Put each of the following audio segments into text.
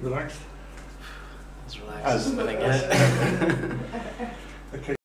Relaxed? As relaxed as I'm gonna get. Okay.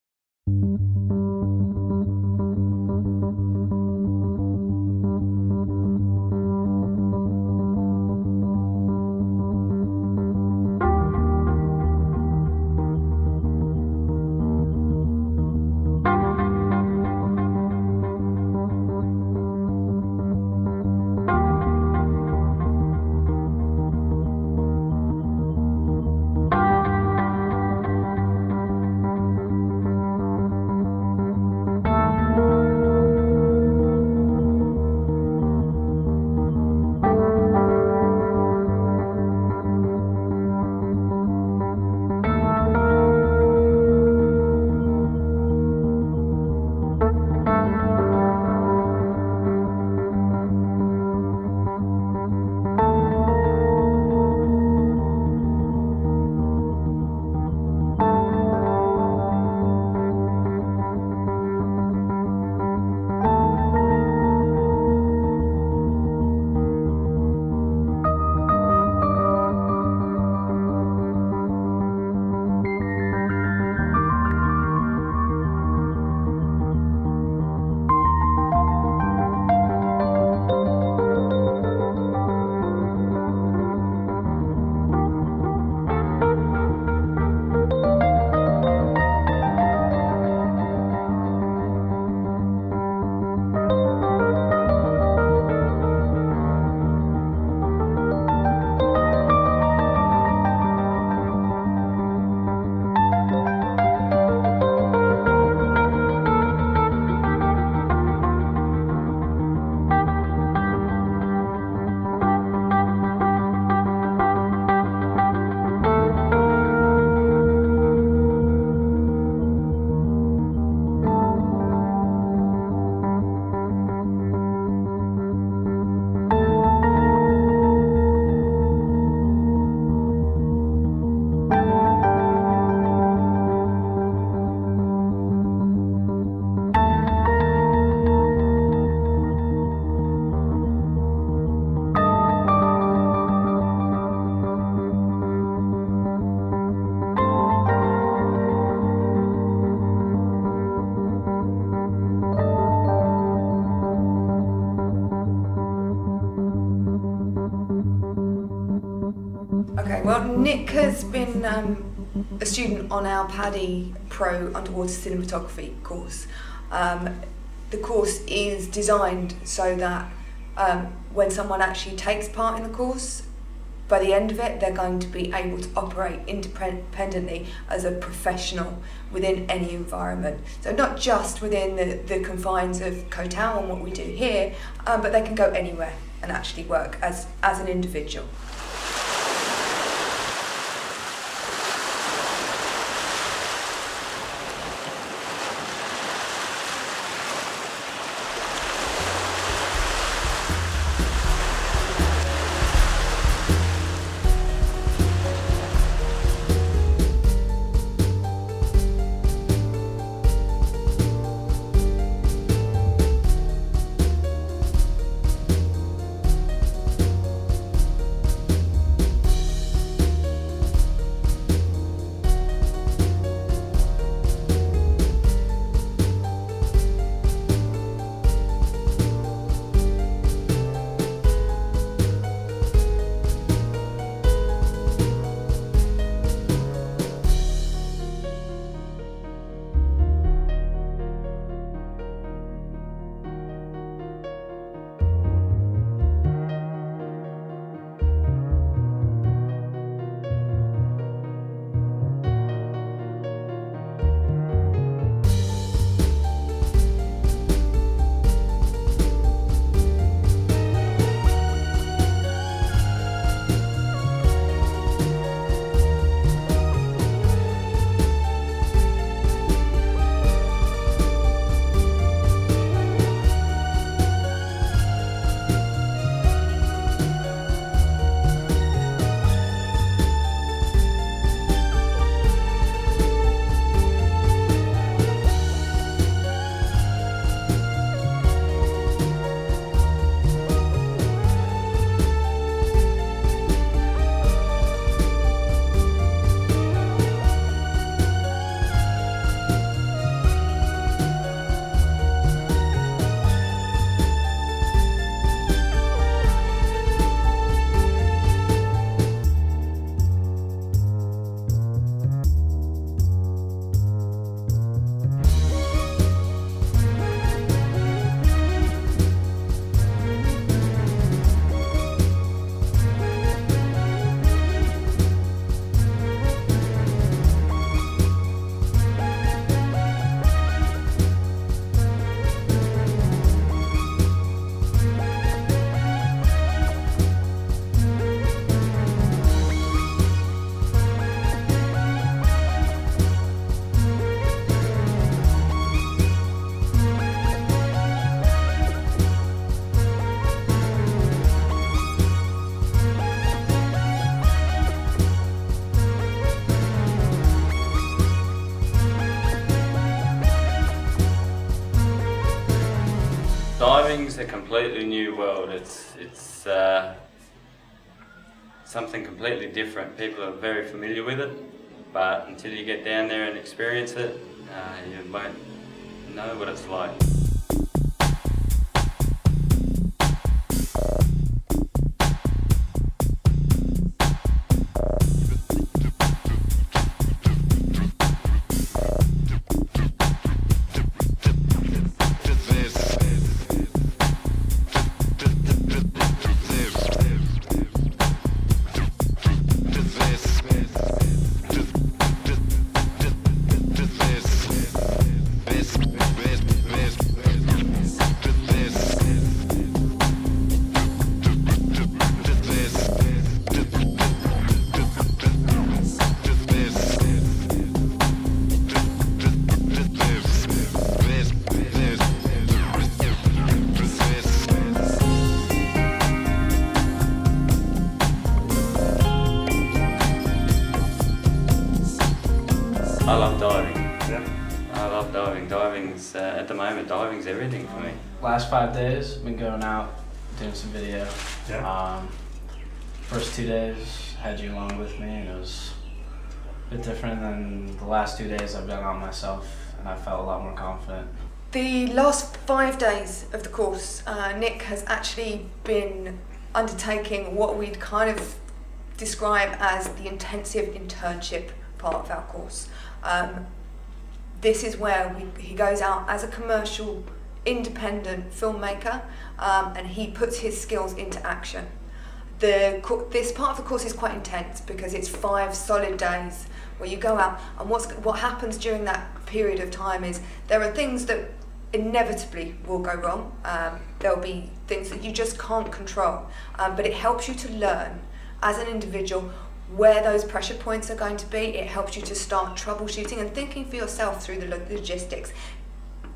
Okay, well, Nick has been a student on our PADI Pro Underwater Cinematography course. The course is designed so that when someone actually takes part in the course, by the end of it, they're going to be able to operate independently as a professional within any environment. So not just within the confines of Koh Tao and what we do here, but they can go anywhere and actually work as an individual. completely new world. It's something completely different. People are very familiar with it, but until you get down there and experience it, you won't know what it's like. I love diving. Yeah. I love diving. Diving's, at the moment, diving's everything for me. Last 5 days, been going out, doing some video. Yeah. First 2 days, had you along with me, and it was a bit different than the last 2 days I've been on myself, and I felt a lot more confident. The last 5 days of the course, Nick has actually been undertaking what we'd kind of describe as the intensive internship part of our course. This is where he goes out as a commercial, independent filmmaker, and he puts his skills into action. This part of the course is quite intense because it's 5 solid days where you go out, and what happens during that period of time is there are things that inevitably will go wrong. There'll be things that you just can't control, but it helps you to learn as an individual where those pressure points are going to be. It helps you to start troubleshooting and thinking for yourself through the logistics,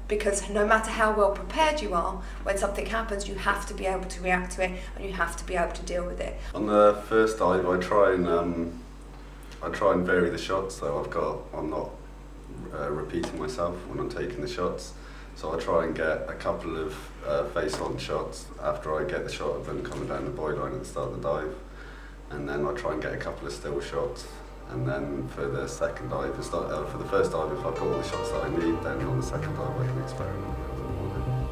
because no matter how well prepared you are, when something happens you have to be able to react to it and you have to be able to deal with it. On the first dive I try and vary the shots, so I'm not repeating myself when I'm taking the shots. So I try and get a couple of face-on shots after I get the shot of them coming down the buoy line at the start of the dive. And then I try and get a couple of still shots, and then for the second dive, for the first dive, if I've got all the shots that I need, then on the second dive I can experiment a little bit more.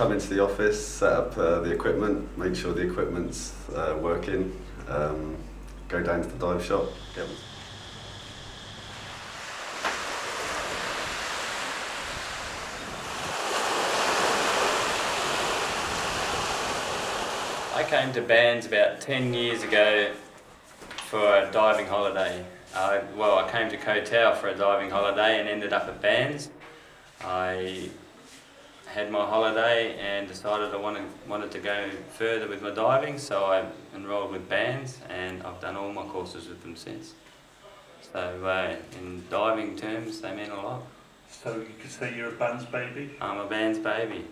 come into the office, set up the equipment, make sure the equipment's working, go down to the dive shop, get them. I came to Bands about 10 years ago for a diving holiday. Well, I came to Koh Tao for a diving holiday and ended up at Bands. I had my holiday and decided I wanted to go further with my diving, so I enrolled with Bands and I've done all my courses with them since. So in diving terms, they mean a lot. So you could say you're a Bands baby? I'm a Bands baby.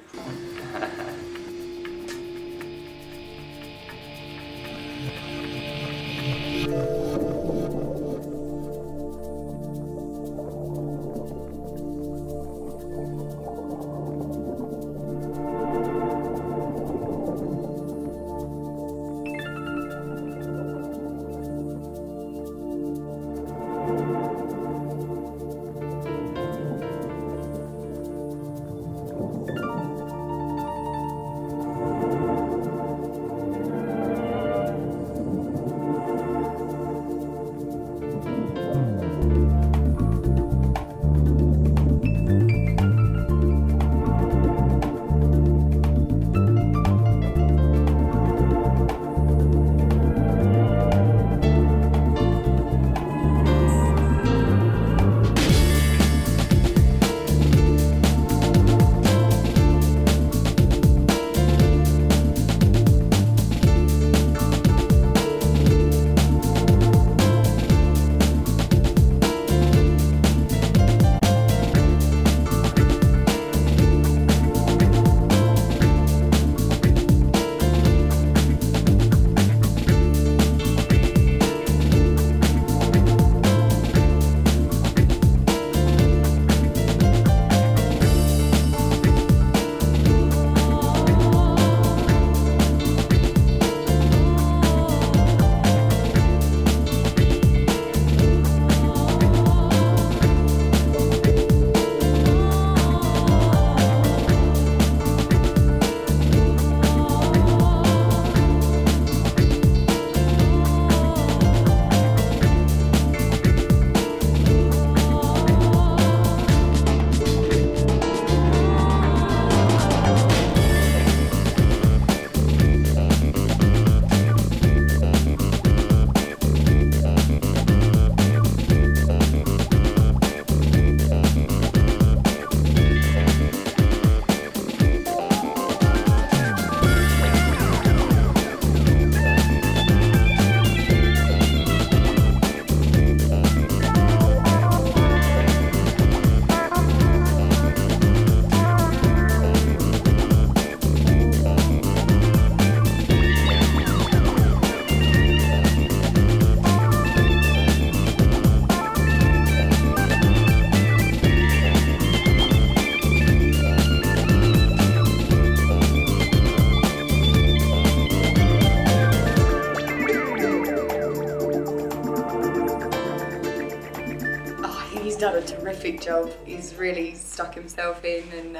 Done a terrific job. He's really stuck himself in and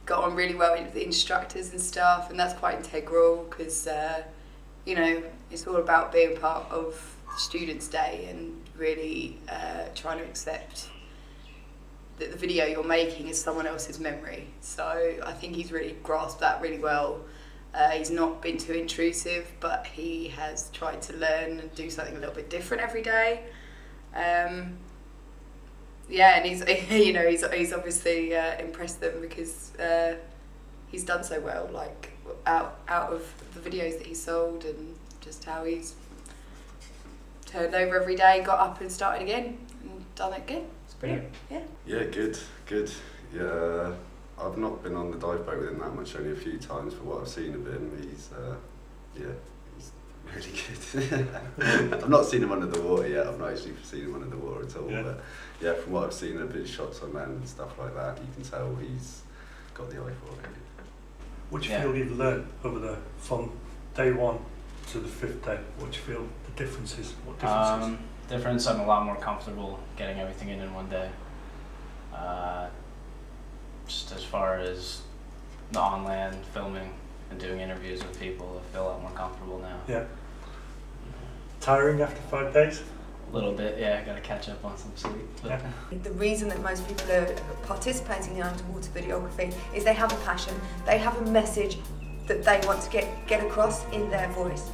got on really well with the instructors and stuff, and that's quite integral because you know, it's all about being part of the students' day and really trying to accept that the video you're making is someone else's memory. So I think he's really grasped that really well. He's not been too intrusive, but he has tried to learn and do something a little bit different every day. Yeah, and he's you know, he's obviously impressed them because he's done so well, like out of the videos that he sold and just how he's turned over every day, got up and started again and done it again. It's brilliant. Yeah. Yeah, good. Yeah, I've not been on the dive boat with him that much, only a few times, but what I've seen of him, he's really good. I've not seen him under the water yet. I've not actually seen him under the water at all. Yeah. But yeah, from what I've seen of his shots on land and stuff like that, you can tell he's got the eye for it. What do you feel you've learned from day one to the 5th day? What do you feel the differences? What differences? Difference, I'm a lot more comfortable getting everything in one day. Just as far as the on-land filming and doing interviews with people. I feel a lot more comfortable now. Yeah. Tiring after 5 days? A little bit, yeah. I got to catch up on some sleep. Yeah. The reason that most people are participating in underwater videography is they have a passion, they have a message that they want to get across in their voice.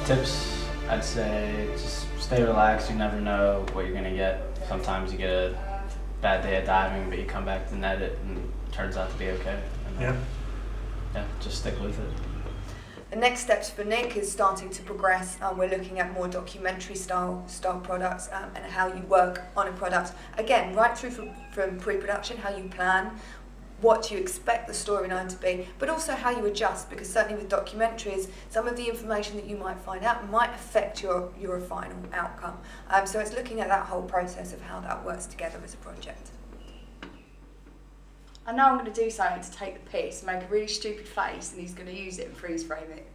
Tips, I'd say just stay relaxed. You never know what you're going to get. Sometimes you get a bad day of diving, but you come back to net it and it turns out to be okay. And, yeah, just stick with it. The next steps for Nick is starting to progress. We're looking at more documentary style products and how you work on a product. Again, right through from pre-production, how you plan, what you expect the storyline to be, but also how you adjust, because certainly with documentaries, some of the information that you might find out might affect your final outcome. So it's looking at that whole process of how that works together as a project. And now I'm going to do something to take the piss, make a really stupid face, and he's going to use it and freeze frame it.